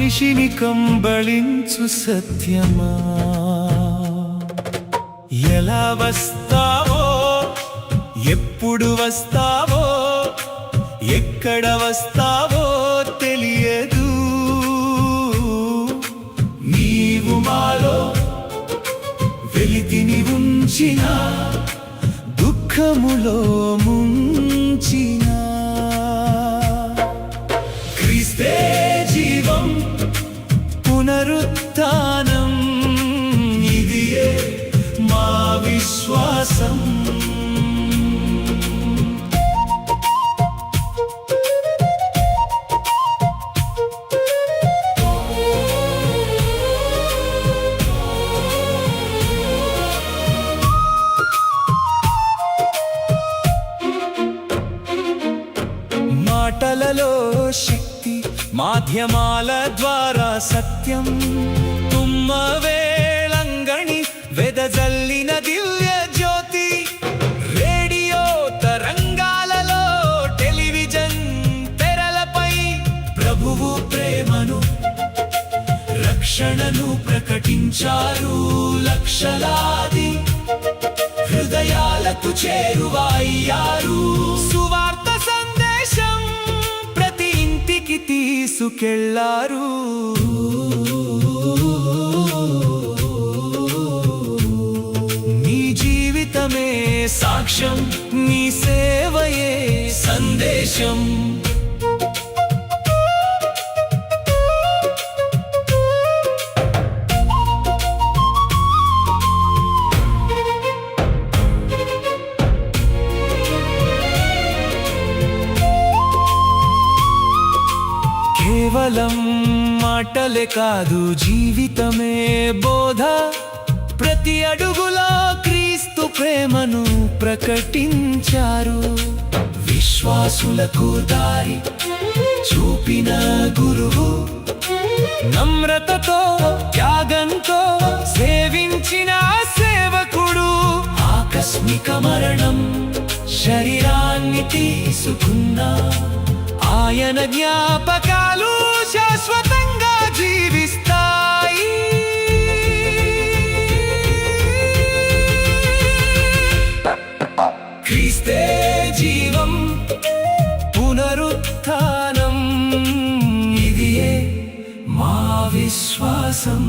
మనిషిని కంబళించు సత్యమా, ఎలా వస్తావో, ఎప్పుడు వస్తావో, ఎక్కడ వస్తావో తెలియదు. నీవు మాలో వెలితిని ఉంచిన, దుఃఖములో ముంచిన, క్రీస్తే జీవం పునరుత్థానం, ఇదియే మా విశ్వాసం. మాటలలో శక్తి, మాధ్యమాల ద్వారా సత్యం, తుమ్మవేళంగణి వెదజల్లిన దివ్య జ్యోతి, రేడియో తరంగాలలో, టెలివిజన్ తెరలపై ప్రభువు ప్రేమను, రక్షణను ప్రకటించారు. లక్షలాది హృదయాలకు చేరువయ్యారు. సువార్త సందేశం ప్రతి ఇంటికి తీసుకెళ్లారు. నీ జీవితమే సాక్ష్యం, నీ సేవయే సందేశం. కేవలం మాటలే కాదు, జీవితమే బోధ. ప్రతి అడుగులో క్రీస్తు ప్రేమను ప్రకటించారు. విశ్వాసులకు దారి చూపిన గురువు, నమ్రతతో త్యాగంతో సేవించిన సేవకుడు. ఆకస్మిక మరణం శరీరాన్ని తీసుకున్నా, ఆయన జ్ఞాపకాలు శాశ్వతంగా జీవిస్తాయి. క్రీస్తే జీవం పునరుత్థానం, ఇదియే మా విశ్వాసం.